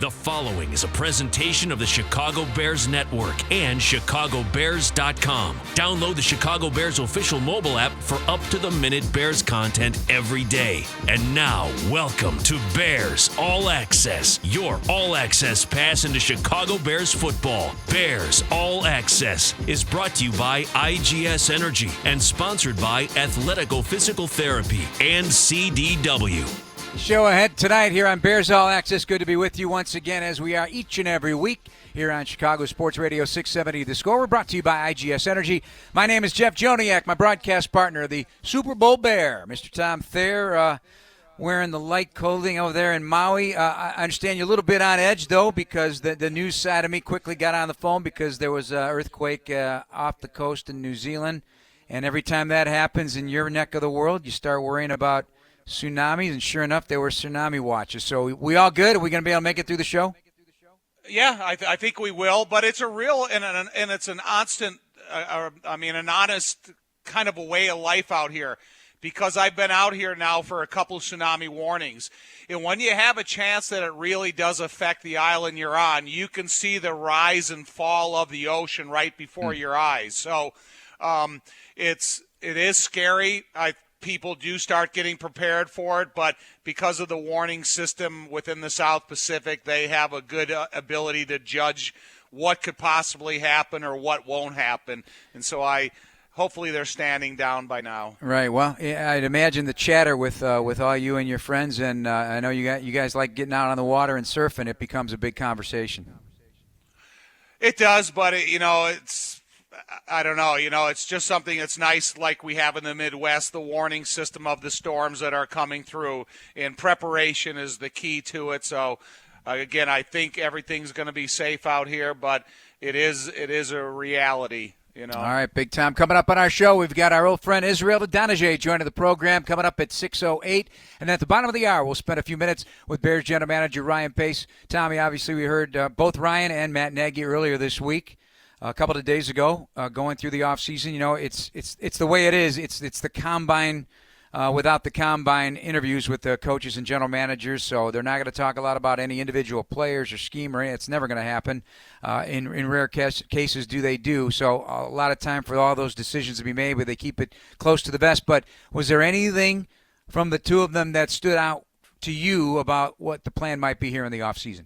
The following is a presentation of the Chicago Bears Network and ChicagoBears.com. Download the Chicago Bears official mobile app for up-to-the-minute Bears content every day. And now, welcome to Bears All Access, your all-access pass into Chicago Bears football. Bears All Access is brought to you by IGS Energy and sponsored by Athletico Physical Therapy and CDW. Show ahead tonight here on Bears All Access. Good to be with you once again, as we are each and every week here on Chicago Sports Radio 670 The Score. We're brought to you by IGS Energy. My name is Jeff Joniak, my broadcast partner, the Super Bowl Bear, Mr. Tom Thayer, wearing the light clothing over there in Maui. I understand you're a little bit on edge, though, because the news side of me quickly got on the phone because there was an earthquake off the coast in New Zealand. And every time that happens in your neck of the world, you start worrying about tsunamis, and sure enough, there were tsunami watches. So we all good? Are we going to be able to make it through the show? Yeah, I think we will. But it's a real and it's an constant, an honest kind of a way of life out here, because I've been out here now for a couple of tsunami warnings. And when you have a chance that it really does affect the island you're on, you can see the rise and fall of the ocean right before your eyes. So it is scary. People do start getting prepared for it, but because of the warning system within the South Pacific, they have a good ability to judge what could possibly happen or what won't happen. And so hopefully they're standing down by now. Right. Well, I'd imagine the chatter with all you and your friends, and I know you guys like getting out on the water and surfing. It becomes a big conversation. It does, but I don't know. It's just something that's nice, like we have in the Midwest, the warning system of the storms that are coming through, and preparation is the key to it. So, again, I think everything's going to be safe out here, but it is a reality. All right, big time. Coming up on our show, we've got our old friend Israel Adonijah joining the program coming up at 6:08. And at the bottom of the hour, we'll spend a few minutes with Bears general manager Ryan Pace. Tommy, obviously, we heard both Ryan and Matt Nagy earlier this week. A couple of days ago, going through the offseason. It's the way it is. It's the combine without the combine interviews with the coaches and general managers. So they're not going to talk a lot about any individual players or scheme or anything. It's never going to happen. In rare cases, they do. So a lot of time for all those decisions to be made, but they keep it close to the vest. But was there anything from the two of them that stood out to you about what the plan might be here in the offseason?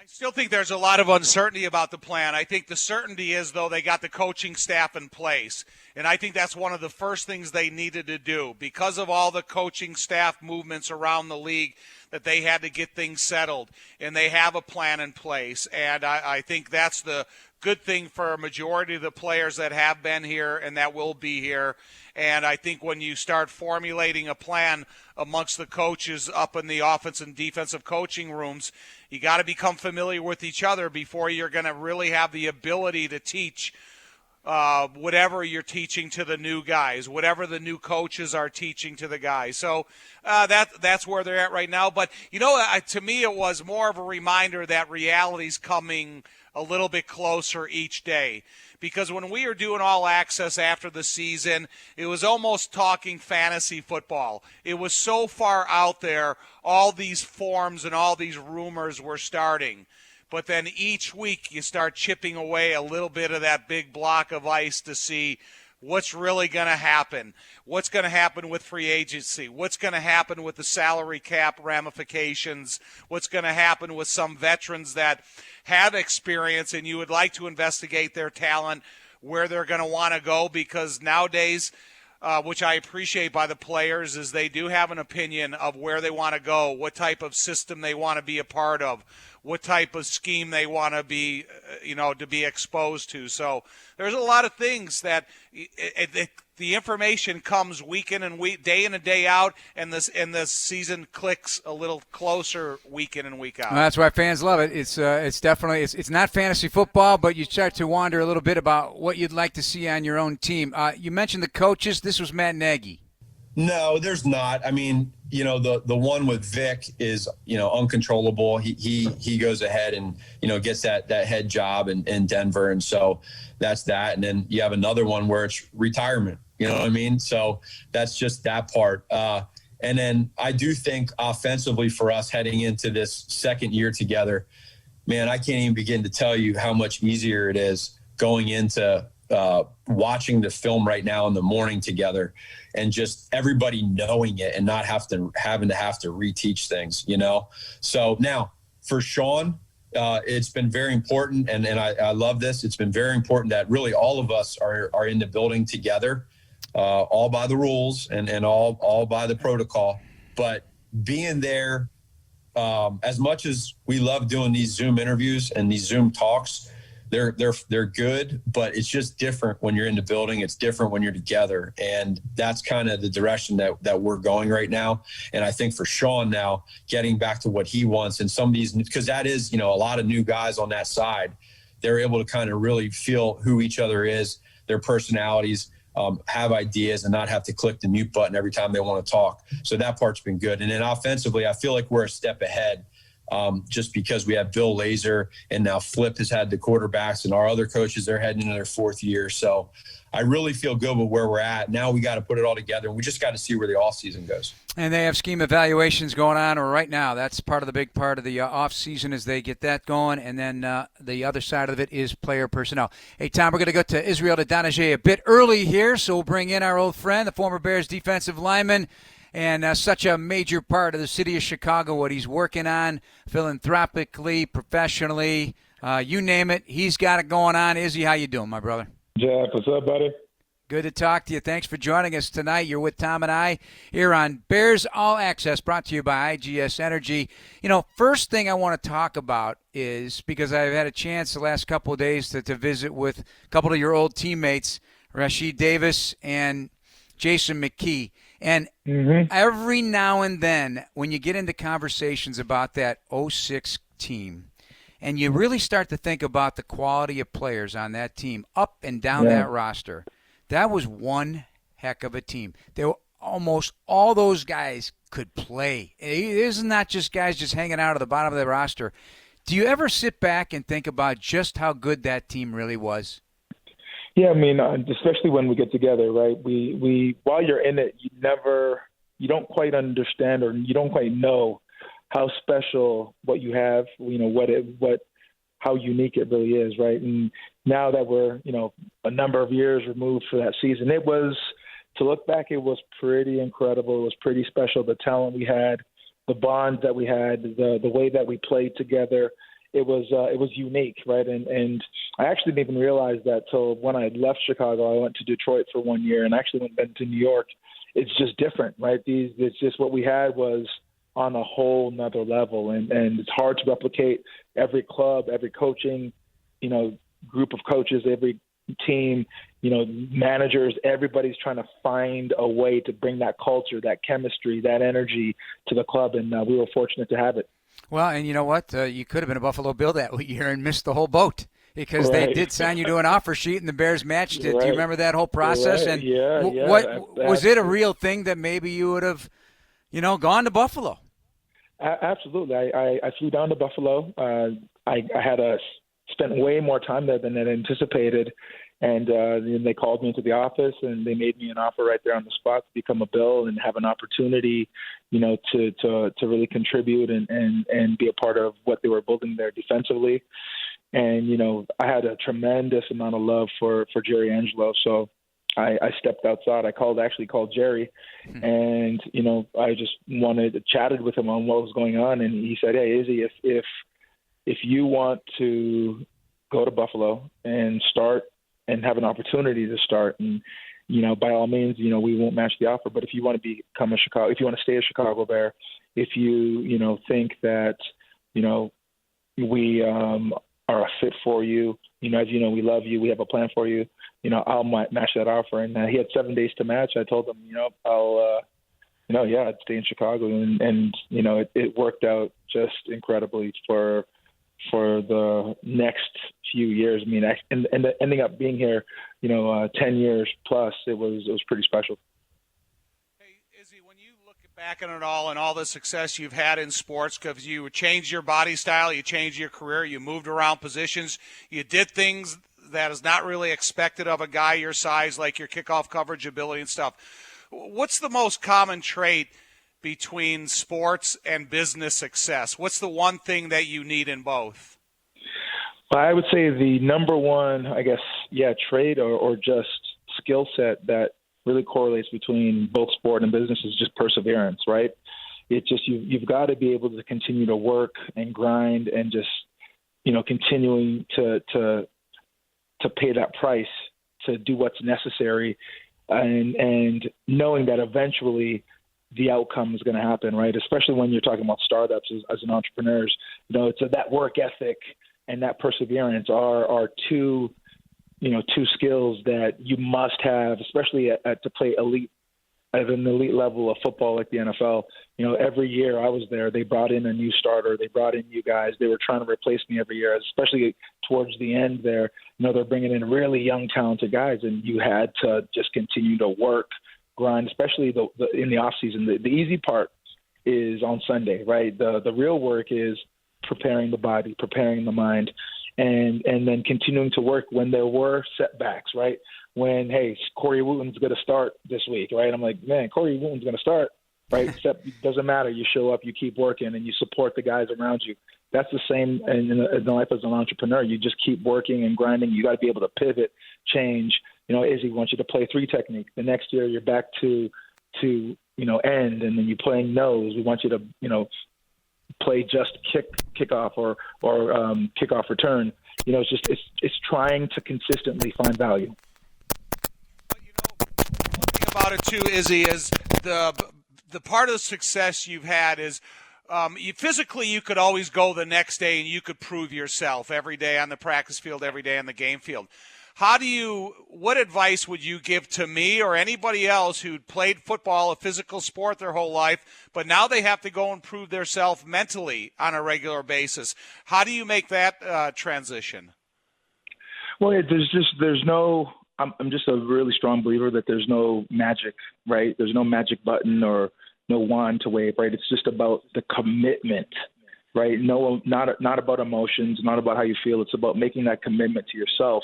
I still think there's a lot of uncertainty about the plan. I think the certainty is, though, they got the coaching staff in place. And I think that's one of the first things they needed to do. Because of all the coaching staff movements around the league, that they had to get things settled. And they have a plan in place. And I think that's the good thing for a majority of the players that have been here and that will be here. And I think when you start formulating a plan amongst the coaches up in the offense and defensive coaching rooms, you got to become familiar with each other before you're going to really have the ability to teach whatever you're teaching to the new guys, whatever the new coaches are teaching to the guys. So that's where they're at right now. But, to me it was more of a reminder that reality's coming a little bit closer each day. Because when we were doing All Access after the season, it was almost talking fantasy football. It was so far out there, all these forms and all these rumors were starting. But then each week you start chipping away a little bit of that big block of ice to see what's really going to happen. What's going to happen with free agency? What's going to happen with the salary cap ramifications? What's going to happen with some veterans that have experience and you would like to investigate their talent, where they're going to want to go? Because nowadays, which I appreciate by the players, is they do have an opinion of where they want to go, what type of system they want to be a part of, what type of scheme they want to be, to be exposed to. So there's a lot of things that the information comes week in and day in and day out, and the season clicks a little closer week in and week out. Well, that's why fans love it. It's definitely it's not fantasy football, but you start to wonder a little bit about what you'd like to see on your own team. You mentioned the coaches. This was Matt Nagy. No, there's not. I mean, the one with Vic is, uncontrollable. He goes ahead and, gets that head job in Denver. And so that's that. And then you have another one where it's retirement, you know what I mean? So that's just that part. And then I do think offensively for us heading into this second year together, man, I can't even begin to tell you how much easier it is going into watching the film right now in the morning together and just everybody knowing it and not having to reteach things, you know? So now for Sean, it's been very important. And I love this. It's been very important that really all of us are in the building together, all by the rules and all by the protocol, but being there, as much as we love doing these Zoom interviews and these Zoom talks, they're good, but it's just different when you're in the building. It's different when you're together. And that's kind of the direction that we're going right now. And I think for Sean now, getting back to what he wants and some of these, because that is, you know, a lot of new guys on that side, they're able to kind of really feel who each other is, their personalities, have ideas and not have to click the mute button every time they want to talk. So that part's been good. And then offensively, I feel like we're a step ahead. Just because we have Bill Lazor and now Flip has had the quarterbacks and our other coaches, they're heading into their fourth year. So I really feel good with where we're at. Now we got to put it all together, and we just got to see where the offseason goes. And they have scheme evaluations going on right now. That's part of the big part of the offseason as they get that going. And then the other side of it is player personnel. Hey, Tom, we're going to go to Israel Adonijah a bit early here, so we'll bring in our old friend, the former Bears defensive lineman, and such a major part of the city of Chicago, what he's working on philanthropically, professionally, you name it. He's got it going on. Izzy, how you doing, my brother? Jeff, what's up, buddy? Good to talk to you. Thanks for joining us tonight. You're with Tom and I here on Bears All Access, brought to you by IGS Energy. You know, first thing I want to talk about is, because I've had a chance the last couple of days to visit with a couple of your old teammates, Rashid Davis and Jason McKee. And every now and then, when you get into conversations about that 06 team, and you really start to think about the quality of players on that team, up and down that roster, that was one heck of a team. They were almost all those guys could play. It is not just guys just hanging out at the bottom of the roster. Do you ever sit back and think about just how good that team really was? Yeah, I mean, especially when we get together, right? We while you're in it, you don't quite understand, or you don't quite know how special what you have, you know, how unique it really is, right? And now that we're, you know, a number of years removed for that season, to look back, it was pretty incredible. It was pretty special. The talent we had, the bond that we had, the way that we played together. It was unique, right? And I actually didn't even realize that till when I left Chicago. I went to Detroit for 1 year and actually went to New York. It's just different, right? It's just what we had was on a whole nother level, and it's hard to replicate. Every club, every coaching, you know, group of coaches, every team, you know, managers, everybody's trying to find a way to bring that culture, that chemistry, that energy to the club, and we were fortunate to have it. Well, and you know what? You could have been a Buffalo Bill that year and missed the whole boat, because they did sign you to an offer sheet and the Bears matched it. Do you remember that whole process? And was it a real thing that maybe you would have, you know, gone to Buffalo? Absolutely. I flew down to Buffalo. I had spent way more time there than I anticipated. And then they called me into the office and they made me an offer right there on the spot to become a Bill and have an opportunity, you know, to really contribute and be a part of what they were building there defensively. And, you know, I had a tremendous amount of love for Jerry Angelo. So I stepped outside. I actually called Jerry, and, you know, I just chatted with him on what was going on. And he said, "Hey, Izzy, if you want to go to Buffalo and start and have an opportunity to start, and, you know, by all means, you know, we won't match the offer. But if you want to if you want to stay a Chicago Bear, if you know, think that, you know, we are a fit for you, you know, as you know, we love you, we have a plan for you, you know, I'll match that offer." And he had 7 days to match. I told him, you know, I'd stay in Chicago, and you know, it worked out just incredibly for the next few years. I mean, and ending up being here, you know, 10 years plus, it was pretty special. Hey, Izzy, when you look back on it all and all the success you've had in sports, because you changed your body style, you changed your career, you moved around positions, you did things that is not really expected of a guy your size, like your kickoff coverage ability and stuff. What's the most common trait between sports and business success? What's the one thing that you need in both? Well, I would say the number one, I guess, trait or just skill set that really correlates between both sport and business is just perseverance, right? It's just you've got to be able to continue to work and grind and just, continuing to pay that price to do what's necessary, and knowing that eventually the outcome is going to happen, right? Especially when you're talking about startups as an entrepreneur, it's that work ethic and that perseverance are two skills that you must have, especially to play elite at an elite level of football like the NFL. Every year I was there, they brought in a new starter, they brought in new guys. They were trying to replace me every year, especially towards the end there. They're bringing in really young, talented guys, and you had to just continue to work, grind, especially in the off season. The easy part is on Sunday, right? The real work is preparing the body, preparing the mind, and then continuing to work when there were setbacks, right? When, hey, Corey Wooten's going to start this week, right? I'm like, man, Corey Wooten's going to start, right? Except it doesn't matter. You show up, you keep working, and you support the guys around you. That's the same in life as an entrepreneur. You just keep working and grinding. You got to be able to pivot, change. Izzy wants you to play 3 technique. The next year you're back to end, and then you're playing nose. We want you to, play just kickoff or kickoff return. It's trying to consistently find value. One thing about it too, Izzy, is the part of the success you've had is physically you could always go the next day and you could prove yourself every day on the practice field, every day on the game field. What advice would you give to me or anybody else who played football, a physical sport their whole life, but now they have to go and prove themselves mentally on a regular basis? How do you make that transition? Well, there's no, I'm just a really strong believer that there's no magic, right? There's no magic button or no wand to wave, right? It's just about the commitment, right? No, not about emotions, not about how you feel. It's about making that commitment to yourself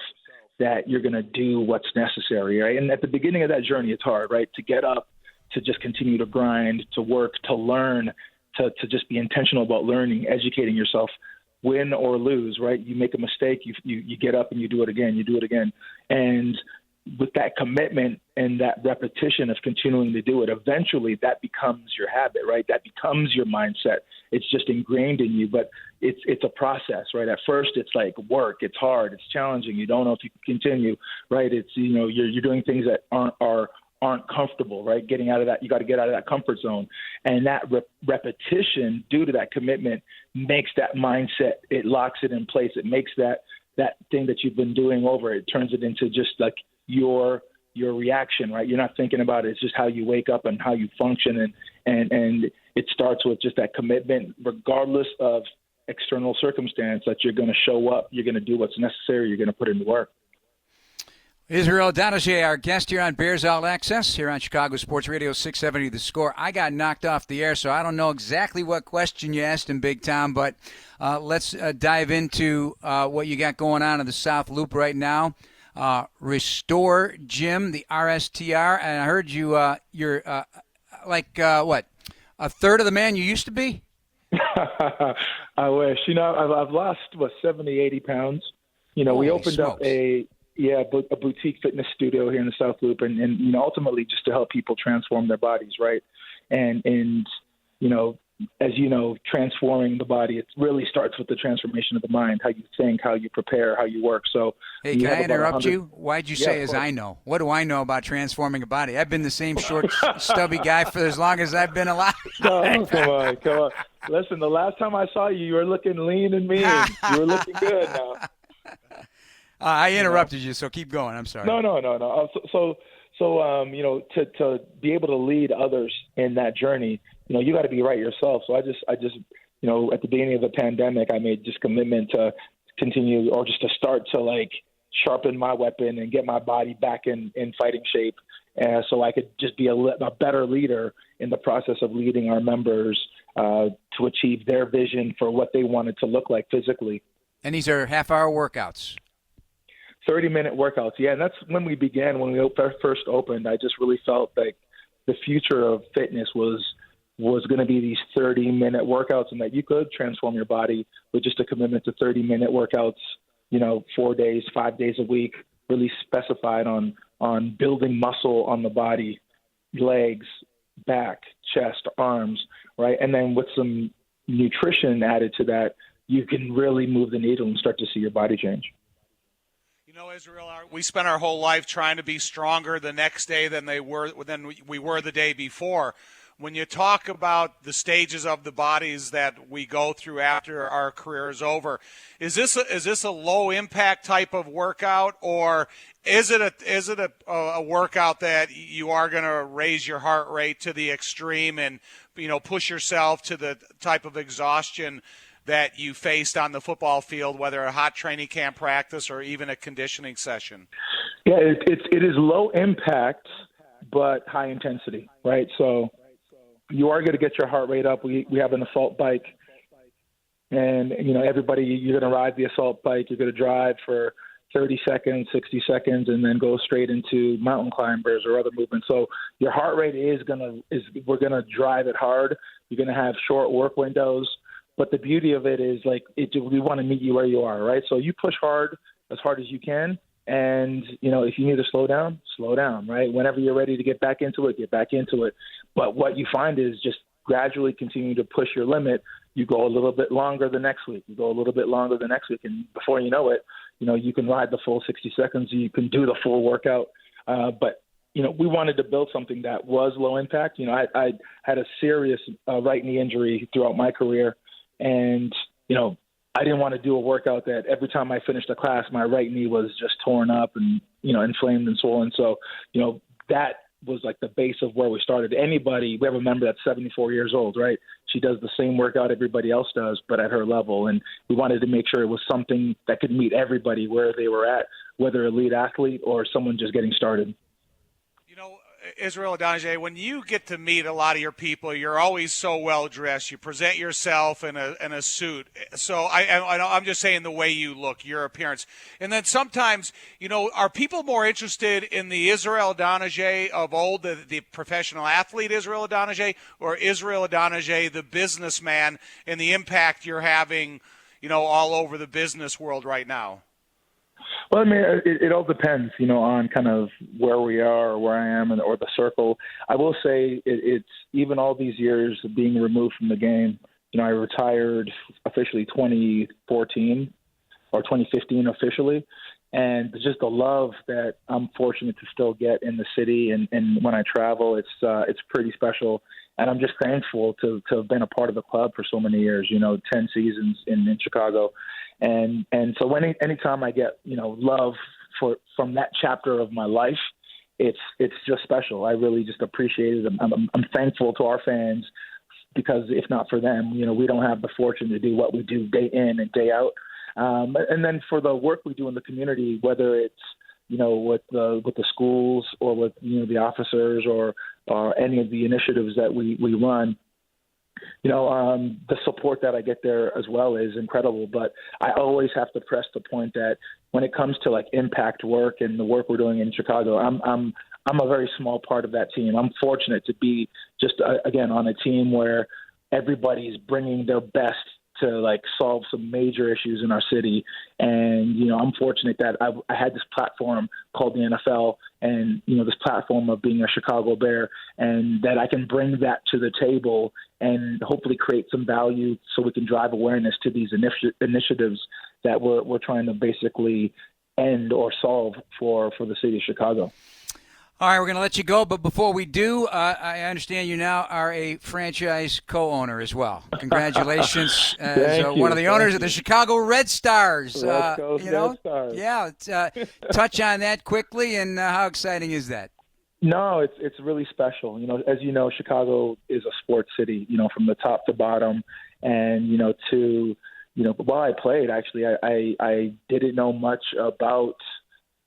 that you're going to do what's necessary, right? And at the beginning of that journey, it's hard, right? To get up, to just continue to grind, to work, to learn, to just be intentional about learning, educating yourself, win or lose, right? You make a mistake, you get up and you do it again. And with that commitment and that repetition of continuing to do it, eventually that becomes your habit, right? That becomes your mindset. It's just ingrained in you, but it's a process, right? At first it's like work, it's hard, it's challenging. You don't know if you can continue, right? It's, you're doing things that aren't comfortable, right? Getting out of that, you got to get out of that comfort zone. And that repetition due to that commitment makes that mindset, it locks it in place. It makes that thing that you've been doing over, it turns it into just like your reaction, right? You're not thinking about it. It's just how you wake up and how you function. And it starts with just that commitment, regardless of external circumstance, that you're going to show up, you're going to do what's necessary, you're going to put in the work. Israel Donahue, our guest here on Bears All Access, here on Chicago Sports Radio 670 The Score. I got knocked off the air, so I don't know exactly what question you asked him, Big Tom, but let's dive into what you got going on in the South Loop right now. Restore Gym, the RSTR, and I heard you're a third of the man you used to be? I wish. I've lost 70, 80 pounds. We opened up a boutique fitness studio here in the South Loop, and ultimately just to help people transform their bodies, right? And as you know, transforming the body, it really starts with the transformation of the mind, how you think, how you prepare, how you work. So, hey, can I interrupt you? Why'd you say as I know? What do I know about transforming a body? I've been the same short, stubby guy for as long as I've been alive. Oh, come on. Listen, the last time I saw you, you were looking lean and mean. You were looking good now. I interrupted you, so keep going. I'm sorry. No. So to be able to lead others in that journey, you got to be right yourself. So I just, at the beginning of the pandemic, I made just commitment to continue, or just to start to sharpen my weapon and get my body back in fighting shape, so I could just be a better leader in the process of leading our members to achieve their vision for what they wanted to look like physically. And these are half-hour workouts. 30-minute workouts, yeah, and that's when we began. When we first opened, I just really felt like the future of fitness was was going to be these 30-minute workouts, and that you could transform your body with just a commitment to 30-minute workouts, 4 days, 5 days a week, really specified on building muscle on the body, legs, back, chest, arms, right? And then with some nutrition added to that, you can really move the needle and start to see your body change. Israel, we spent our whole life trying to be stronger the next day than we were the day before. When you talk about the stages of the bodies that we go through after our career is over, is this a low impact type of workout, or is it a workout that you are going to raise your heart rate to the extreme and push yourself to the type of exhaustion that you faced on the football field, whether a hot training camp practice or even a conditioning session? Yeah, it is low impact but high intensity, right? So you are going to get your heart rate up. We have an assault bike, and everybody, you're going to ride the assault bike. You're going to drive for 30 seconds, 60 seconds, and then go straight into mountain climbers or other movements. So your heart rate we're going to drive it hard. You're going to have short work windows. But the beauty of it is, we want to meet you where you are, right? So you push hard as you can. And, if you need to slow down, right? Whenever you're ready to get back into it, get back into it. But what you find is just gradually continue to push your limit. You go a little bit longer the next week. You go a little bit longer the next week. And before you know it, you can ride the full 60 seconds. You can do the full workout. But we wanted to build something that was low impact. I had a serious right knee injury throughout my career. And, I didn't want to do a workout that every time I finished a class, my right knee was just torn up and, inflamed and swollen. So, that was like the base of where we started. We have a member that's 74 years old, right? She does the same workout everybody else does, but at her level. And we wanted to make sure it was something that could meet everybody where they were at, whether elite athlete or someone just getting started. Israel Adonijah, when you get to meet a lot of your people, you're always so well dressed. You present yourself in a suit. So I'm just saying the way you look, your appearance. And then sometimes, are people more interested in the Israel Adonijah of old, the professional athlete Israel Adonijah, or Israel Adonijah, the businessman, and the impact you're having, all over the business world right now? Well, I mean, it all depends, on kind of where we are or where I am or the circle. I will say it's even all these years of being removed from the game. I retired officially 2014 or 2015 officially. And just the love that I'm fortunate to still get in the city and when I travel, it's pretty special. And I'm just thankful to have been a part of the club for so many years, 10 seasons in Chicago. And so anytime I get, love from that chapter of my life, it's just special. I really just appreciate it. I'm thankful to our fans because if not for them, we don't have the fortune to do what we do day in and day out. And then for the work we do in the community, whether it's, with the schools or with, the officers or any of the initiatives that we run, the support that I get there as well is incredible. But I always have to press the point that when it comes to impact work and the work we're doing in Chicago, I'm a very small part of that team. I'm fortunate to be just again on a team where everybody's bringing their best to solve some major issues in our city. And, I'm fortunate that I had this platform called the NFL and, this platform of being a Chicago Bear, and that I can bring that to the table and hopefully create some value so we can drive awareness to these initiatives that we're trying to basically end or solve for the city of Chicago. All right, we're going to let you go, but before we do, I understand you now are a franchise co-owner as well. Congratulations as one of the owners of the Chicago Red Stars. Red Stars. Yeah, touch on that quickly, and how exciting is that? No, it's really special. As you know, Chicago is a sports city, from the top to bottom, and, while I played, actually, I didn't know much about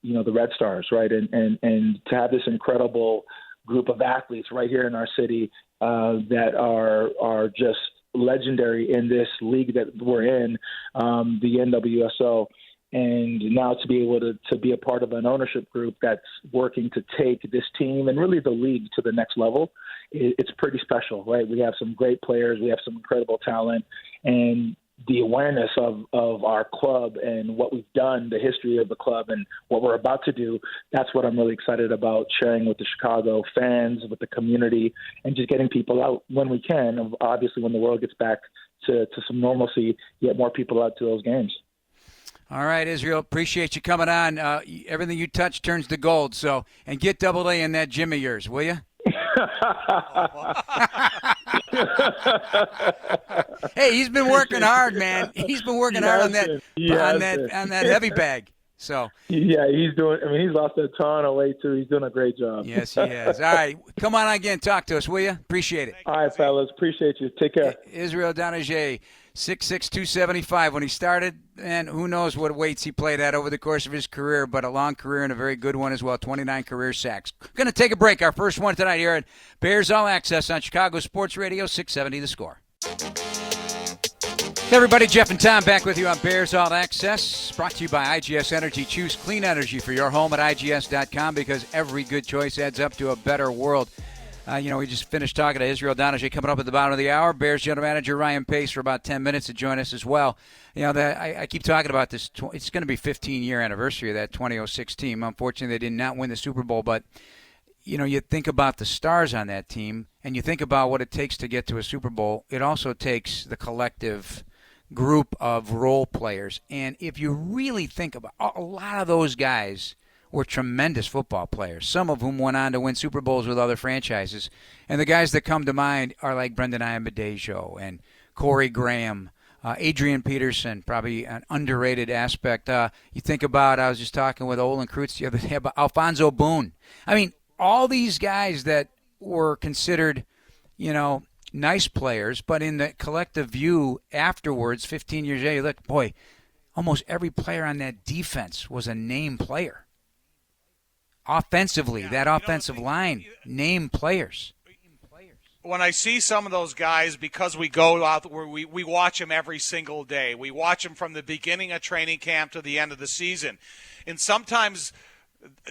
the Red Stars, right? And to have this incredible group of athletes right here in our city that are just legendary in this league that we're in, the NWSO, and now to be able to be a part of an ownership group that's working to take this team and really the league to the next level it's pretty special, right? We have some great players. We have some incredible talent. And the awareness of our club and what we've done, the history of the club and what we're about to do, that's what I'm really excited about sharing with the Chicago fans, with the community, and just getting people out when we can. Obviously, when the world gets back to some normalcy, get more people out to those games. All right, Israel, appreciate you coming on. Everything you touch turns to gold. So, and get Double A in that gym of yours, will you? Hey, he's been working hard, man. He's been working hard on that heavy bag. So yeah, he's doing. I mean, he's lost a ton of weight too. He's doing a great job. Yes, he has. All right, come on again, talk to us, will you? Appreciate it. All right, fellas, appreciate you. Take care. Israel Donajay, 6'6", 275 when he started, and who knows what weights he played at over the course of his career, but a long career and a very good one as well, 29 career sacks. Going to take a break, our first one tonight here at Bears All Access on Chicago Sports Radio, 670 The Score. Hey everybody, Jeff and Tom back with you on Bears All Access, brought to you by IGS Energy. Choose clean energy for your home at IGS.com because every good choice adds up to a better world. We just finished talking to Israel Donajay coming up at the bottom of the hour. Bears general manager Ryan Pace for about 10 minutes to join us as well. I keep talking about this. It's going to be 15-year anniversary of that 2006 team. Unfortunately, they did not win the Super Bowl, but you think about the stars on that team, and you think about what it takes to get to a Super Bowl. It also takes the collective group of role players. And if you really think about a lot of those guys were tremendous football players, some of whom went on to win Super Bowls with other franchises. And the guys that come to mind are like Brendan Ayanbadejo and Corey Graham, Adrian Peterson, probably an underrated aspect. You think about, I was just talking with Olin Kreutz the other day about Alfonso Boone. I mean, all these guys that were considered, nice players, but in the collective view afterwards, 15 years later, look, boy, almost every player on that defense was a name player. Offensively, that offensive line, name players. When I see some of those guys, because we go out where we watch them every single day. We watch them from the beginning of training camp to the end of the season. And sometimes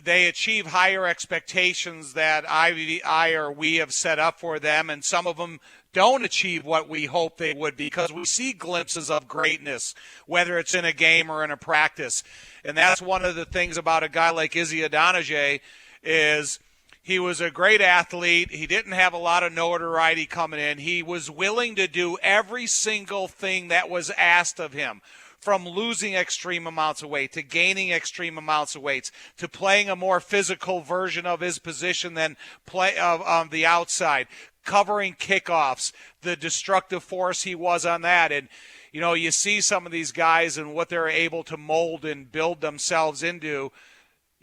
they achieve higher expectations that I or we have set up for them, and some of them don't achieve what we hope they would because we see glimpses of greatness, whether it's in a game or in a practice. And that's one of the things about a guy like Izzy Adonijay is he was a great athlete. He didn't have a lot of notoriety coming in. He was willing to do every single thing that was asked of him, from losing extreme amounts of weight to gaining extreme amounts of weights to playing a more physical version of his position than play on the outside, covering kickoffs, the destructive force he was on that. And, you see some of these guys and what they're able to mold and build themselves into.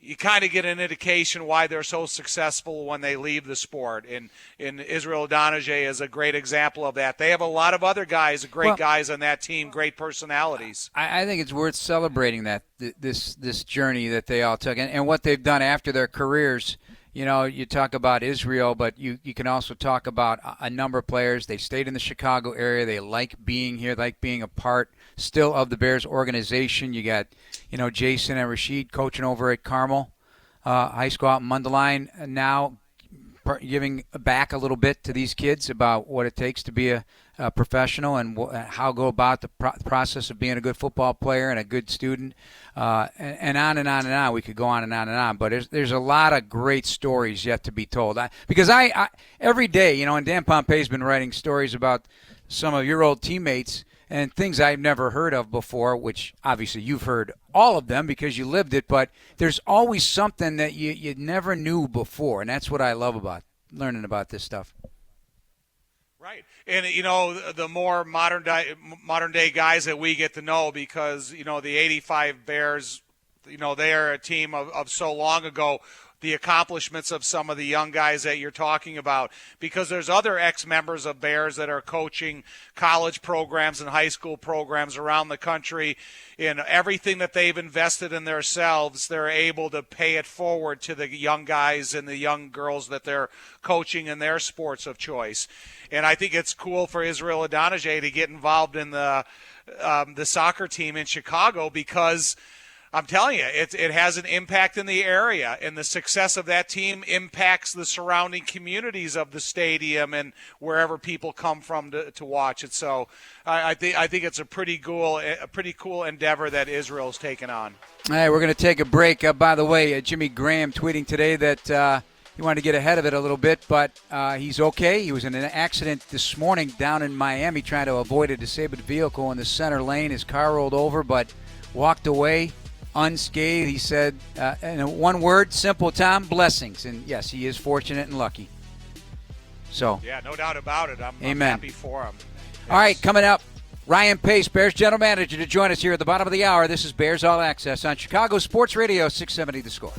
You kind of get an indication why they're so successful when they leave the sport. And Israel Donajay is a great example of that. They have a lot of other guys, guys on that team, great personalities. I think it's worth celebrating that this journey that they all took and what they've done after their careers. You talk about Israel, but you can also talk about a number of players. They stayed in the Chicago area. They like being here, like being a part still of the Bears organization. You got, Jason and Rashid coaching over at Carmel High School out in Mundelein, now giving back a little bit to these kids about what it takes to be a professional and how go about the process of being a good football player and a good student, and on and on and on. We could go on and on and on, but there's a lot of great stories yet to be told. Because I every day, and Dan Pompei's been writing stories about some of your old teammates and things I've never heard of before, which obviously you've heard all of them because you lived it, but there's always something that you never knew before, and that's what I love about learning about this stuff. Right. And, the more modern day guys that we get to know because, the 85 Bears, they are a team of so long ago, the accomplishments of some of the young guys that you're talking about, because there's other ex-members of Bears that are coaching college programs and high school programs around the country. In everything that they've invested in themselves, they're able to pay it forward to the young guys and the young girls that they're coaching in their sports of choice. And I think it's cool for Israel Adonijay to get involved in the soccer team in Chicago because I'm telling you, it has an impact in the area, and the success of that team impacts the surrounding communities of the stadium and wherever people come from to watch it. So I think it's a pretty cool endeavor that Israel's taken on. All right, we're going to take a break. By the way, Jimmy Graham tweeting today that he wanted to get ahead of it a little bit, but he's okay. He was in an accident this morning down in Miami trying to avoid a disabled vehicle in the center lane. His car rolled over, but walked away unscathed. He said, in one word, simple, Tom, blessings. And, yes, he is fortunate and lucky. So, yeah, no doubt about it. I'm happy for him. Yes. All right, coming up, Ryan Pace, Bears general manager, to join us here at the bottom of the hour. This is Bears All Access on Chicago Sports Radio, 670 The Score.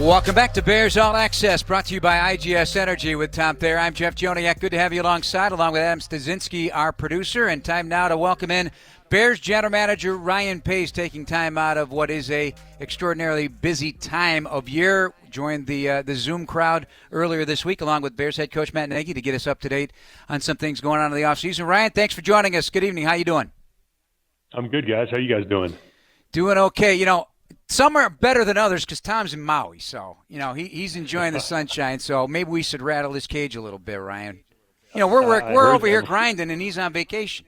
Welcome back to Bears All Access, brought to you by IGS Energy with Tom Thayer. I'm Jeff Joniak. Good to have you alongside, along with Adam Stasinski, our producer. And time now to welcome in Bears general manager Ryan Pace, taking time out of what is a extraordinarily busy time of year. Joined the Zoom crowd earlier this week, along with Bears head coach Matt Nagy, to get us up to date on some things going on in the offseason. Ryan, thanks for joining us. Good evening. How you doing? I'm good, guys. How you guys doing? Doing okay. You know, some are better than others because Tom's in Maui, so he's enjoying the sunshine. So maybe we should rattle his cage a little bit, Ryan. You know, we're over here grinding, and he's on vacation.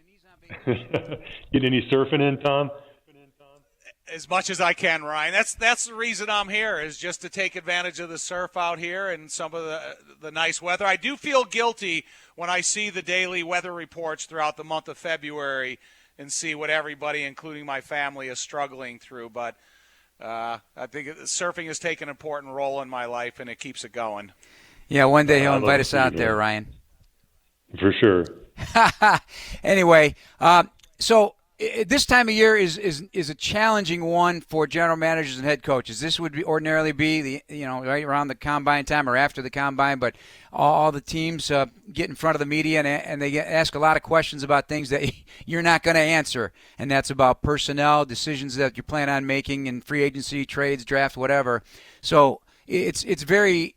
Get any surfing in, Tom? As much as I can, Ryan. That's the reason I'm here, is just to take advantage of the surf out here and some of the nice weather. I do feel guilty when I see the daily weather reports throughout the month of February and see what everybody, including my family, is struggling through. But I think surfing has taken an important role in my life, and it keeps it going. Yeah, one day he'll invite us out there, Ryan. For sure. Anyway, so this time of year is a challenging one for general managers and head coaches. This would ordinarily be right around the combine time or after the combine, but all the teams get in front of the media and they ask a lot of questions about things that you're not going to answer, and that's about personnel, decisions that you plan on making in free agency, trades, draft, whatever. So it's very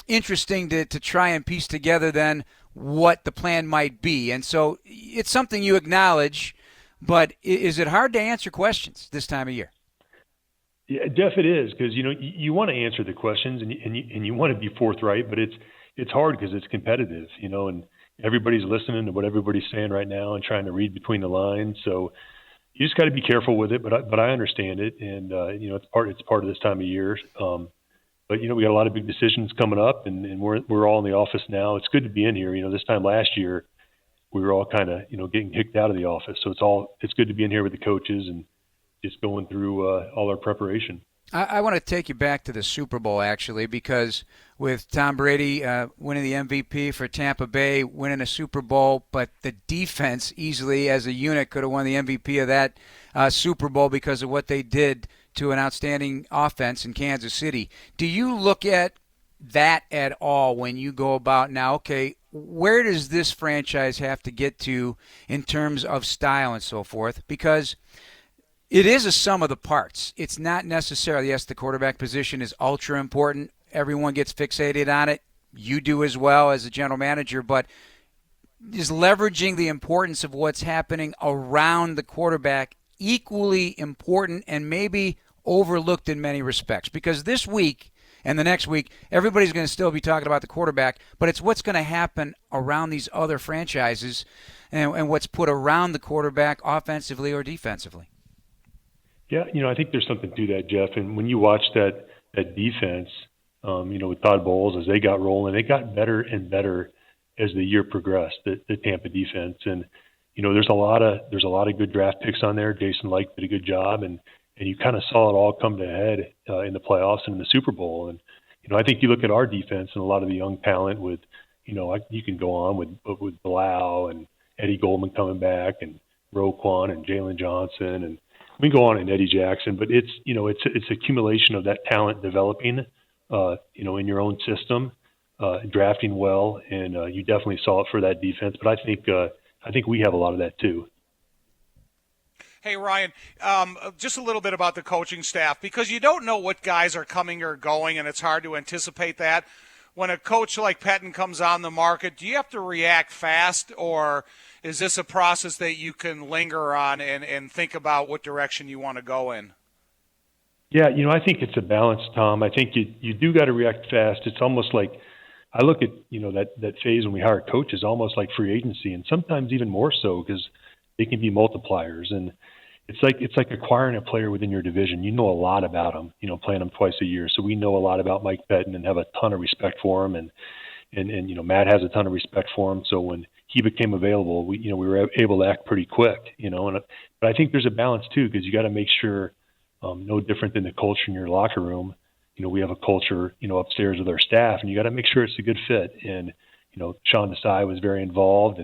interesting to try and piece together then what the plan might be. And so it's something you acknowledge, but is it hard to answer questions this time of year? Yeah, Jeff, it is, because you want to answer the questions and you want to be forthright, but it's hard because it's competitive, and everybody's listening to what everybody's saying right now and trying to read between the lines. So you just got to be careful with it, but I understand it, and it's part of this time of year. But, we got a lot of big decisions coming up, and we're all in the office now. It's good to be in here. This time last year, we were all kind of, getting kicked out of the office. So it's good to be in here with the coaches and just going through all our preparation. I want to take you back to the Super Bowl, actually, because with Tom Brady winning the MVP for Tampa Bay, winning a Super Bowl, but the defense easily as a unit could have won the MVP of that Super Bowl because of what they did to an outstanding offense in Kansas City. Do you look at that at all when you go about now, okay, where does this franchise have to get to in terms of style and so forth? Because it is a sum of the parts. It's not necessarily, yes, the quarterback position is ultra important. Everyone gets fixated on it. You do as well as a general manager, but is leveraging the importance of what's happening around the quarterback equally important and maybe overlooked in many respects? Because this week and the next week, everybody's going to still be talking about the quarterback, but it's what's going to happen around these other franchises and what's put around the quarterback offensively or defensively. Yeah, I think there's something to that, Jeff. And when you watch that defense, with Todd Bowles, as they got rolling, it got better and better as the year progressed, the Tampa defense. And, there's a lot of good draft picks on there. Jason Licht did a good job, and you kind of saw it all come to a head in the playoffs and in the Super Bowl. And, I think you look at our defense and a lot of the young talent with, you can go on with Blau and Eddie Goldman coming back and Roquan and Jalen Johnson, and we can go on and Eddie Jackson, but it's accumulation of that talent developing, in your own system, drafting well, and you definitely saw it for that defense. But I think we have a lot of that too. Hey, Ryan, just a little bit about the coaching staff, because you don't know what guys are coming or going, and it's hard to anticipate that. When a coach like Pettine comes on the market, do you have to react fast, or is this a process that you can linger on and think about what direction you want to go in? Yeah, I think it's a balance, Tom. I think you do got to react fast. It's almost like I look at, that phase when we hire coaches almost like free agency, and sometimes even more so because they can be multipliers. And it's like acquiring a player within your division. You know a lot about them, playing them twice a year. So we know a lot about Mike Pettin and have a ton of respect for him. And Matt has a ton of respect for him. So when he became available, we were able to act pretty quick, but I think there's a balance too, because you got to make sure, no different than the culture in your locker room. We have a culture, upstairs with our staff, and you got to make sure it's a good fit. And, Sean Desai was very involved.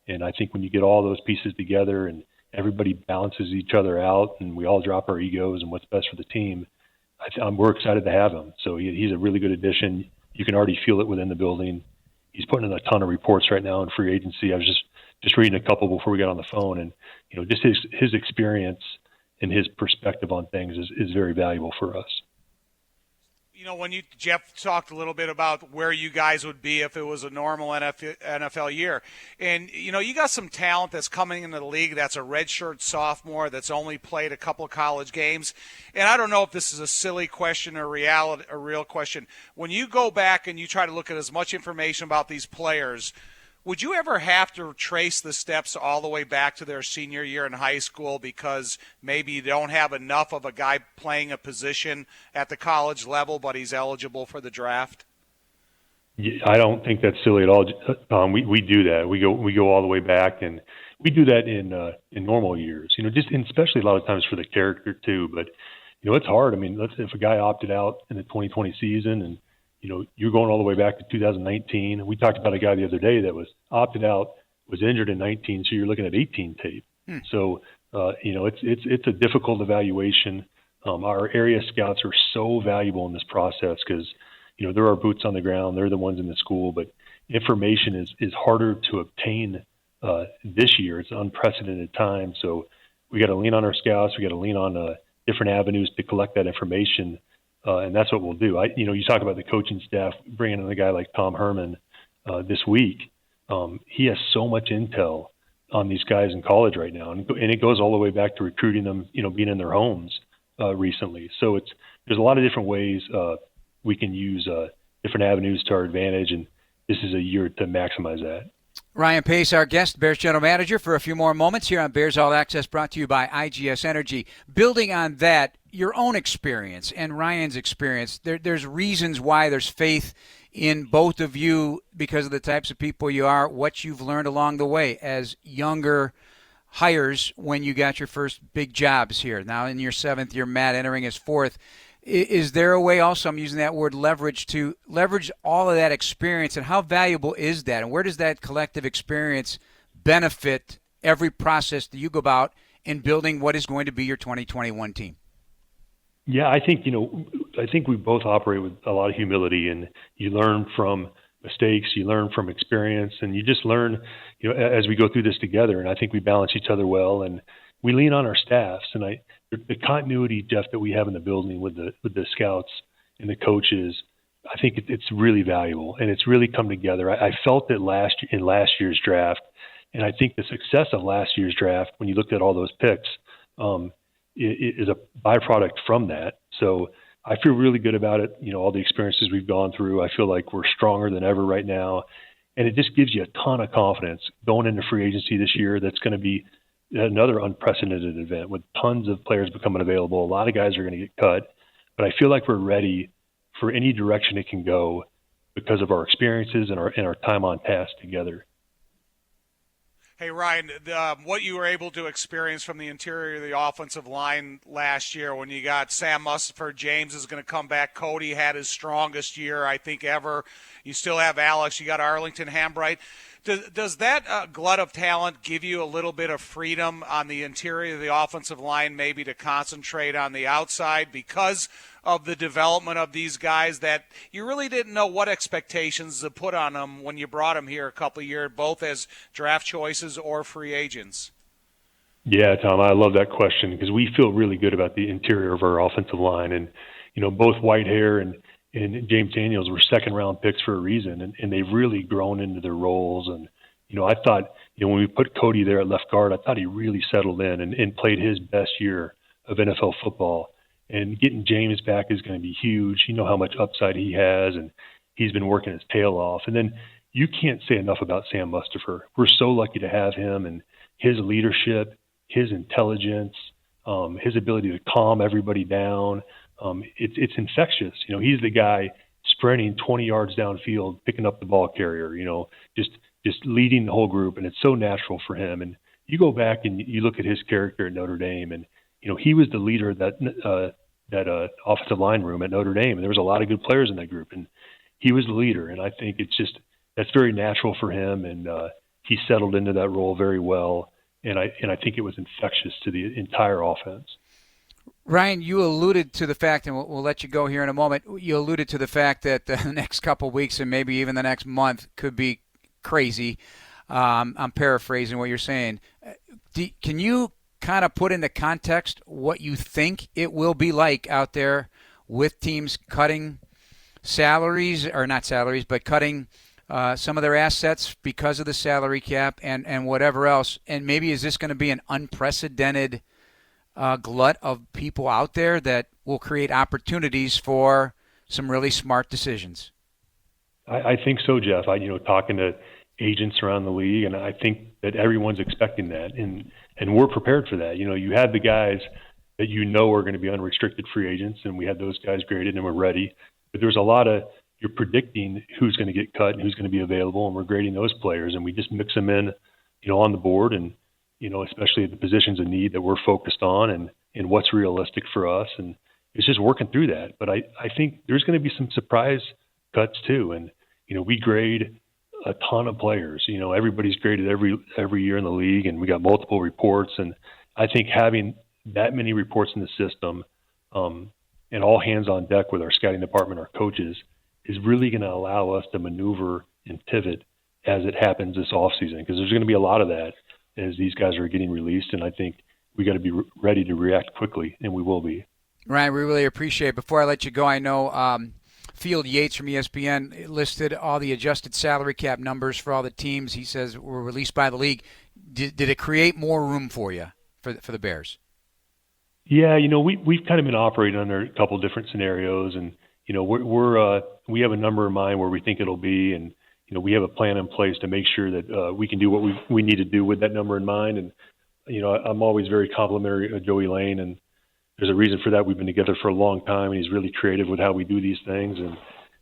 And I think when you get all those pieces together and everybody balances each other out and we all drop our egos and what's best for the team, we're excited to have him. So he's a really good addition. You can already feel it within the building. He's putting in a ton of reports right now in free agency. I was just reading a couple before we got on the phone, and, just his experience and his perspective on things is very valuable for us. When Jeff talked a little bit about where you guys would be if it was a normal NFL year, and you got some talent that's coming into the league that's a redshirt sophomore that's only played a couple of college games, and I don't know if this is a silly question or a real question. When you go back and you try to look at as much information about these players, would you ever have to trace the steps all the way back to their senior year in high school because maybe you don't have enough of a guy playing a position at the college level, but he's eligible for the draft? Yeah, I don't think that's silly at all, Tom. We do that. We go all the way back, and we do that in normal years. And especially a lot of times for the character too. But it's hard. I mean, if a guy opted out in the 2020 season and you're going all the way back to 2019. We talked about a guy the other day that was opted out, was injured in 19, so you're looking at 18 tape. So, it's a difficult evaluation. Our area scouts are so valuable in this process because, they're our boots on the ground. They're the ones in the school, but information is harder to obtain this year. It's an unprecedented time. So we got to lean on our scouts. We got to lean on different avenues to collect that information. And that's what we'll do. You talk about the coaching staff, bringing in a guy like Tom Herman this week. He has so much intel on these guys in college right now, and it goes all the way back to recruiting them, being in their homes recently. So there's a lot of different ways we can use different avenues to our advantage, and this is a year to maximize that. Ryan Pace, our guest, Bears General Manager, for a few more moments here on Bears All Access, brought to you by IGS Energy. Building on that, your own experience and Ryan's experience, there's reasons why there's faith in both of you because of the types of people you are, what you've learned along the way as younger hires when you got your first big jobs here. Now in your seventh year, Matt entering his fourth. Is there a way also, I'm using that word leverage, to leverage all of that experience, and how valuable is that? And where does that collective experience benefit every process that you go about in building what is going to be your 2021 team? Yeah, I think we both operate with a lot of humility, and you learn from mistakes, you learn from experience, and you just learn, as we go through this together. And I think we balance each other well, and we lean on our staffs. And the continuity, Jeff, that we have in the building with the scouts and the coaches, I think it's really valuable, and it's really come together. I felt it in last year's draft, and I think the success of last year's draft, when you looked at all those picks, is a byproduct from that. So I feel really good about it. All the experiences we've gone through, I feel like we're stronger than ever right now. And it just gives you a ton of confidence going into free agency this year. That's going to be another unprecedented event with tons of players becoming available. A lot of guys are going to get cut, but I feel like we're ready for any direction it can go because of our experiences and our time on task together. Hey, Ryan, what you were able to experience from the interior of the offensive line last year when you got Sam Mustipher, James is going to come back, Cody had his strongest year, I think, ever. You still have Alex, you got Arlington Hambright. Does that glut of talent give you a little bit of freedom on the interior of the offensive line maybe to concentrate on the outside because of the development of these guys that you really didn't know what expectations to put on them when you brought them here a couple of years, both as draft choices or free agents? Yeah, Tom, I love that question because we feel really good about the interior of our offensive line. And, both Whitehair and James Daniels were second-round picks for a reason, and they've really grown into their roles. And, I thought, when we put Cody there at left guard, I thought he really settled in and played his best year of NFL football. And getting James back is going to be huge. You know how much upside he has, and he's been working his tail off. And then you can't say enough about Sam Mustipher. We're so lucky to have him, and his leadership, his intelligence, his ability to calm everybody down. It's infectious. He's the guy sprinting 20 yards downfield, picking up the ball carrier, just leading the whole group. And it's so natural for him. And you go back and you look at his character at Notre Dame, and, he was the leader of that offensive line room at Notre Dame. And there was a lot of good players in that group, and he was the leader. And I think that's very natural for him. And he settled into that role very well. And I think it was infectious to the entire offense. Ryan, you alluded to the fact, and we'll let you go here in a moment, you alluded to the fact that the next couple of weeks and maybe even the next month could be crazy. I'm paraphrasing what you're saying. Can you kind of put into context what you think it will be like out there with teams cutting salaries, or not salaries, but cutting some of their assets because of the salary cap and whatever else? And maybe is this going to be an unprecedented glut of people out there that will create opportunities for some really smart decisions? I think so, Jeff. Talking to agents around the league, and I think that everyone's expecting that, and we're prepared for that. You have the guys that are going to be unrestricted free agents, and we have those guys graded and we're ready. But there's a lot of, you're predicting who's going to get cut and who's going to be available, and we're grading those players, and we just mix them in, on the board, and especially at the positions of need that we're focused on, and what's realistic for us, and it's just working through that. But I think there's going to be some surprise cuts too, and we grade a ton of players. Everybody's graded every year in the league, and we got multiple reports. And I think having that many reports in the system, and all hands on deck with our scouting department, our coaches, is really going to allow us to maneuver and pivot as it happens this offseason, because there's going to be a lot of that as these guys are getting released. And I think we got to be ready to react quickly, and we will be. Ryan, we really appreciate it. Before I let you go, I know Field Yates from ESPN listed all the adjusted salary cap numbers for all the teams he says were released by the league. Did it create more room for you for the Bears? Yeah, we've kind of been operating under a couple of different scenarios, and we have a number in mind where we think it'll be, and we have a plan in place to make sure that we can do what we need to do with that number in mind. And I'm always very complimentary of Joey Lane, and there's a reason for that. We've been together for a long time, and he's really creative with how we do these things.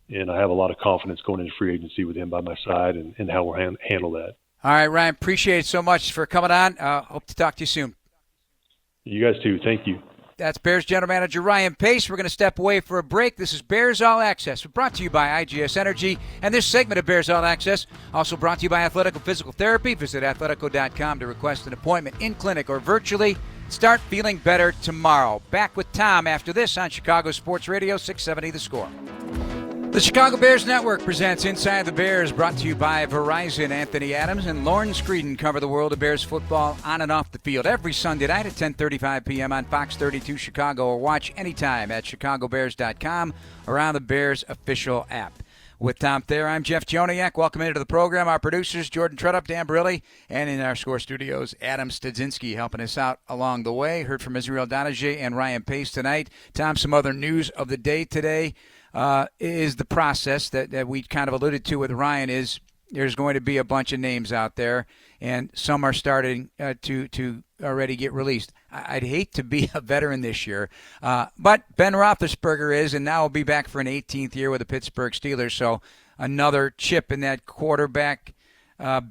And I have a lot of confidence going into free agency with him by my side and how we'll handle that. All right, Ryan, appreciate it so much for coming on. Hope to talk to you soon. You guys too. Thank you. That's Bears General Manager Ryan Pace. We're going to step away for a break. This is Bears All Access, brought to you by IGS Energy. And this segment of Bears All Access also brought to you by Athletico Physical Therapy. Visit athletico.com to request an appointment in clinic or virtually. Start feeling better tomorrow. Back with Tom after this on Chicago Sports Radio 670 The Score. The Chicago Bears Network presents Inside the Bears, brought to you by Verizon. Anthony Adams and Lauren Screeden cover the world of Bears football on and off the field every Sunday night at 10:35 p.m. on Fox 32 Chicago, or watch anytime at chicagobears.com or on the Bears official app. With Tom Thayer, I'm Jeff Joniak. Welcome into the program. Our producers, Jordan Tredup, Dan Brilli, and in our score studios, Adam Studzinski helping us out along the way. Heard from Israel Donajee and Ryan Pace tonight. Tom, some other news of the day today is the process that we kind of alluded to with Ryan is there's going to be a bunch of names out there, and some are starting to already get released. I'd hate to be a veteran this year, but Ben Roethlisberger is, and now will be back for an 18th year with the Pittsburgh Steelers, so another chip in that quarterback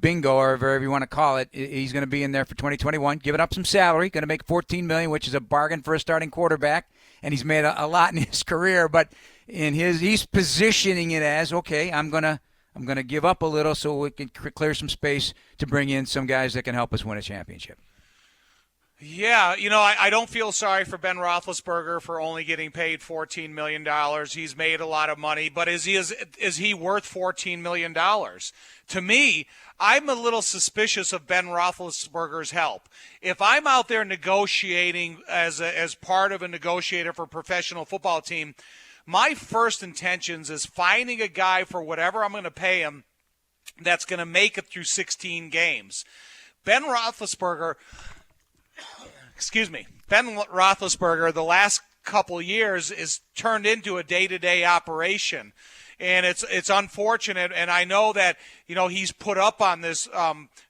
bingo, or whatever you want to call it. He's going to be in there for 2021, giving up some salary, going to make $14 million, which is a bargain for a starting quarterback, and he's made a lot in his career, but he's positioning it as, okay, I'm gonna give up a little so we can clear some space to bring in some guys that can help us win a championship. Yeah, I don't feel sorry for Ben Roethlisberger for only getting paid $14 million. He's made a lot of money, but is he worth $14 million? To me, I'm a little suspicious of Ben Roethlisberger's help. If I'm out there negotiating as part of a negotiator for a professional football team, my first intentions is finding a guy for whatever I'm going to pay him that's going to make it through 16 games. Ben Roethlisberger, the last couple years is turned into a day-to-day operation. And it's unfortunate, and I know that, he's put up on this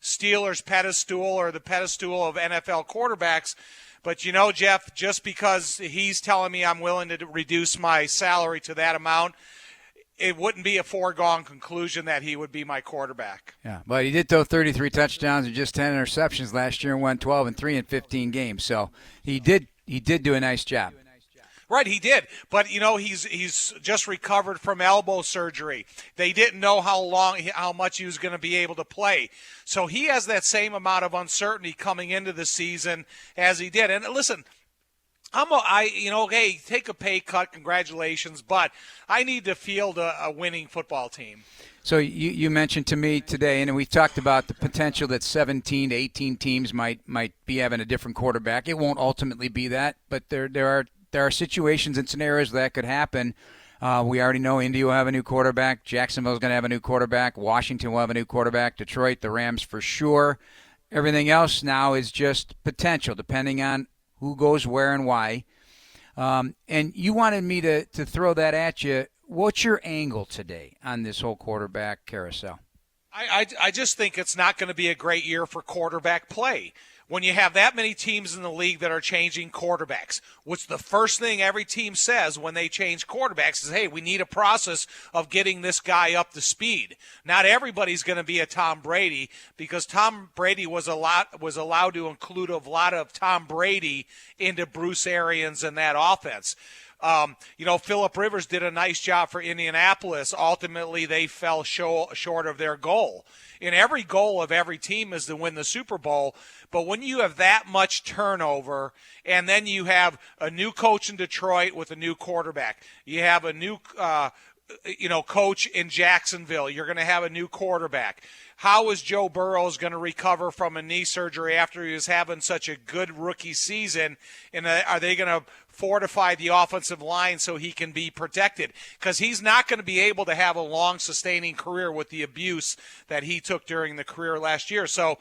Steelers pedestal or the pedestal of NFL quarterbacks. But, Jeff, just because he's telling me I'm willing to reduce my salary to that amount, it wouldn't be a foregone conclusion that he would be my quarterback. Yeah, but he did throw 33 touchdowns and just 10 interceptions last year and won 12-3 in 15 games. So he did do a nice job. Right, he did. But, he's just recovered from elbow surgery. They didn't know how much he was going to be able to play. So he has that same amount of uncertainty coming into the season as he did. And listen, hey, take a pay cut, congratulations, but I need to field a winning football team. So you mentioned to me today, and we've talked about the potential that 17 to 18 teams might be having a different quarterback. It won't ultimately be that, but there are situations and scenarios that could happen. We already know Indy will have a new quarterback. Jacksonville's going to have a new quarterback. Washington will have a new quarterback. Detroit, the Rams for sure. Everything else now is just potential, depending on who goes where and why. And you wanted me to throw that at you. What's your angle today on this whole quarterback carousel? I just think it's not going to be a great year for quarterback play. When you have that many teams in the league that are changing quarterbacks, what's the first thing every team says when they change quarterbacks is, hey, we need a process of getting this guy up to speed. Not everybody's going to be a Tom Brady, because Tom Brady was allowed to include a lot of Tom Brady into Bruce Arians and that offense. Phillip Rivers did a nice job for Indianapolis. Ultimately, they fell short of their goal. And every goal of every team is to win the Super Bowl. But when you have that much turnover, and then you have a new coach in Detroit with a new quarterback, you have a new coach in Jacksonville, you're going to have a new quarterback. How is Joe Burrow going to recover from a knee surgery after he was having such a good rookie season? And are they going to fortify the offensive line so he can be protected? Because he's not going to be able to have a long, sustaining career with the abuse that he took during the career last year. So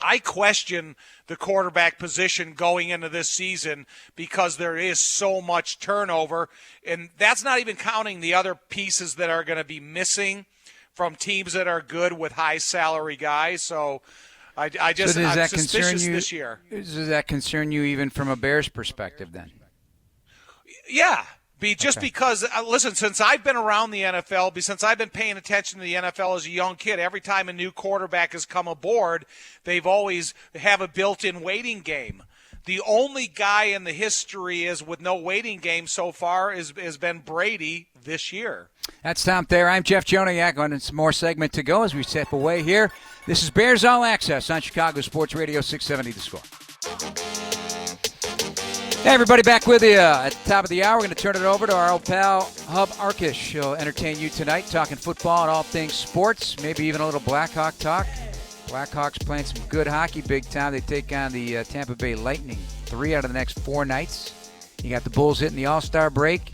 I question the quarterback position going into this season because there is so much turnover. And that's not even counting the other pieces that are going to be missing from teams that are good with high salary guys. So I'm suspicious this year. Does that concern you even from a Bears perspective then? Yeah. Because, listen, since I've been around the NFL, since I've been paying attention to the NFL as a young kid, every time a new quarterback has come aboard, they've always have a built-in waiting game. The only guy in the history is with no waiting game so far has been Brady this year. That's Tom Thayer. I'm Jeff Joniak. On some more segment to go as we step away here. This is Bears All Access on Chicago Sports Radio 670 The Score. Hey, everybody, back with you at the top of the hour. We're going to turn it over to our old pal, Hub Arkish. He'll entertain you tonight, talking football and all things sports, maybe even a little Blackhawk talk. Blackhawks playing some good hockey big time. They take on the Tampa Bay Lightning 3 out of the next 4 nights. You got the Bulls hitting the All-Star break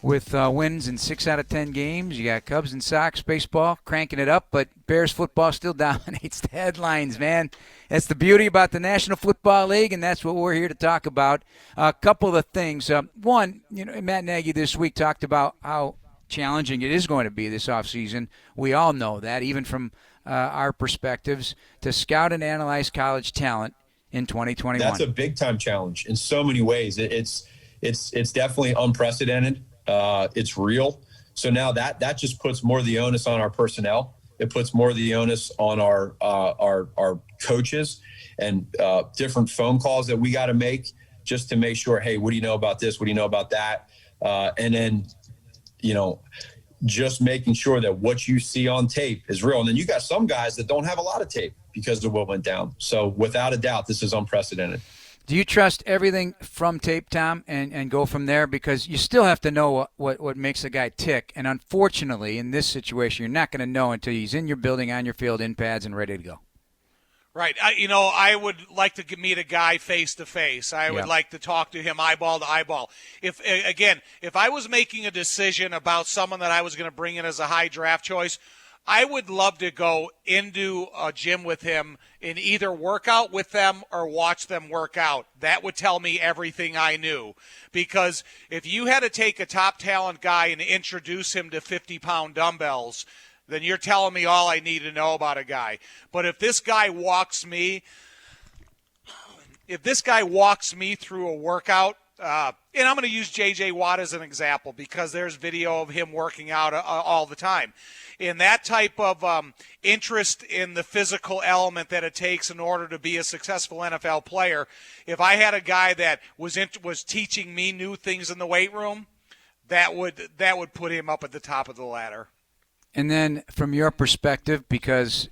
with wins in 6 out of 10 games. You got Cubs and Sox baseball cranking it up, but Bears football still dominates the headlines, man. That's the beauty about the National Football League, and that's what we're here to talk about. A couple of things. One, Matt Nagy this week talked about how challenging it is going to be this offseason. We all know that, even from our perspectives, to scout and analyze college talent in 2021. That's a big-time challenge in so many ways. It's definitely unprecedented. It's real. So now that just puts more of the onus on our personnel. It puts more of the onus on our coaches and different phone calls that we got to make just to make sure, hey, what do you know about this? What do you know about that? And then, just making sure that what you see on tape is real. And then you got some guys that don't have a lot of tape because of what went down. So without a doubt, this is unprecedented. Do you trust everything from tape, Tom, and go from there? Because you still have to know what makes a guy tick. And unfortunately, in this situation, you're not going to know until he's in your building, on your field, in pads, and ready to go. Right. I would like to meet a guy face to face. I would like to talk to him eyeball to eyeball. If I was making a decision about someone that I was going to bring in as a high draft choice, I would love to go into a gym with him and either work out with them or watch them work out. That would tell me everything I knew. Because if you had to take a top talent guy and introduce him to 50-pound dumbbells, then you're telling me all I need to know about a guy. But if this guy walks me through a workout, and I'm going to use J.J. Watt as an example because there's video of him working out all the time. In that type of interest in the physical element that it takes in order to be a successful NFL player, if I had a guy that was teaching me new things in the weight room, that would put him up at the top of the ladder. And then from your perspective, because,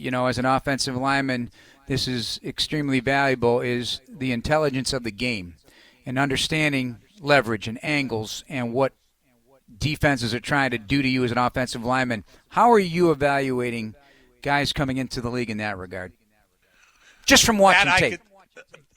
as an offensive lineman, this is extremely valuable, is the intelligence of the game and understanding leverage and angles and what defenses are trying to do to you as an offensive lineman. How are you evaluating guys coming into the league in that regard? Just from watching tape.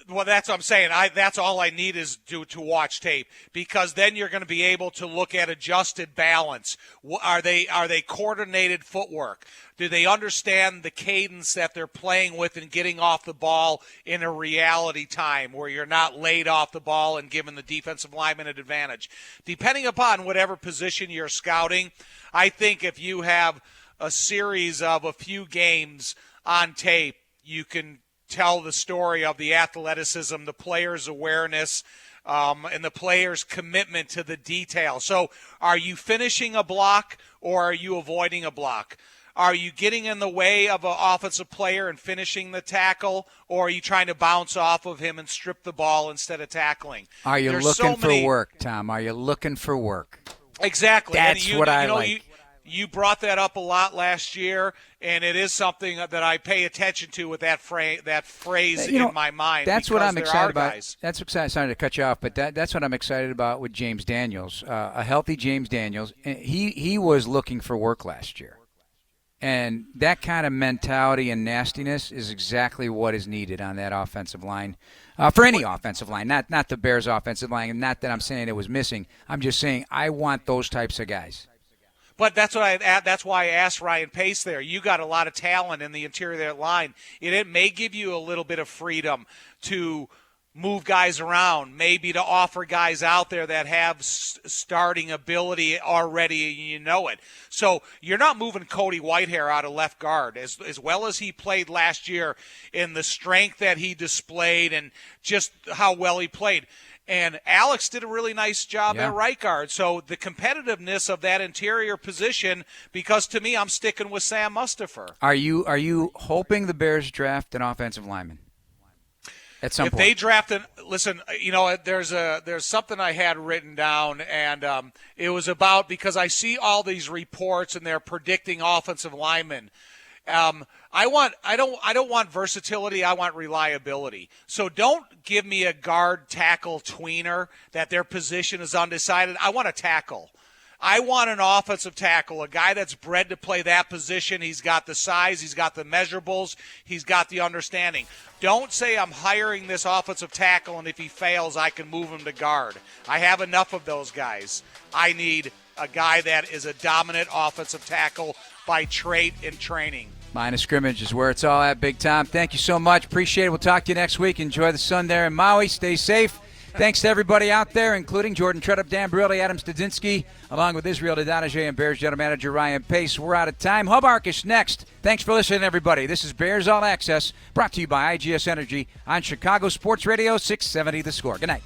Well, that's what I'm saying. That's all I need is to watch tape, because then you're going to be able to look at adjusted balance. Are they coordinated footwork? Do they understand the cadence that they're playing with and getting off the ball in a reality time where you're not laid off the ball and giving the defensive lineman an advantage? Depending upon whatever position you're scouting, I think if you have a series of a few games on tape, you can tell the story of the athleticism, the player's awareness, and the player's commitment to the detail. So are you finishing a block or are you avoiding a block? Are you getting in the way of an offensive player and finishing the tackle, or are you trying to bounce off of him and strip the ball instead of tackling? Are you looking for work, Tom? Are you looking for work? Exactly. That's what I like. You brought that up a lot last year, and it is something that I pay attention to with that phrase in my mind. That's what I'm excited about. That's exciting. Sorry to cut you off, but that's what I'm excited about with James Daniels, a healthy James Daniels. He was looking for work last year, and that kind of mentality and nastiness is exactly what is needed on that offensive line, for any offensive line, not the Bears' offensive line. And not that I'm saying it was missing. I'm just saying I want those types of guys. But that's why I asked Ryan Pace there. You got a lot of talent in the interior of that line. It may give you a little bit of freedom to move guys around, maybe to offer guys out there that have starting ability already, and you know it. So you're not moving Cody Whitehair out of left guard as well as he played last year, in the strength that he displayed and just how well he played. And Alex did a really nice job at right guard. So the competitiveness of that interior position, because to me, I'm sticking with Sam Mustipher. Are you hoping the Bears draft an offensive lineman at some point? If they draft listen, there's something I had written down, and it was about, because I see all these reports and they're predicting offensive linemen. I don't want versatility. I want reliability. So don't give me a guard tackle tweener that their position is undecided. I want a tackle. I want an offensive tackle, a guy that's bred to play that position. He's got the size, he's got the measurables, he's got the understanding. Don't say I'm hiring this offensive tackle, and if he fails, I can move him to guard. I have enough of those guys. I need a guy that is a dominant offensive tackle by trait and training. Line of scrimmage is where it's all at, Big Tom. Thank you so much. Appreciate it. We'll talk to you next week. Enjoy the sun there in Maui. Stay safe. Thanks to everybody out there, including Jordan Tredup, Dan Barilli, Adam Studzinski, along with Israel Dadonajay and Bears General Manager Ryan Pace. We're out of time. Hub Arkush next. Thanks for listening, everybody. This is Bears All Access, brought to you by IGS Energy on Chicago Sports Radio 670 The Score. Good night.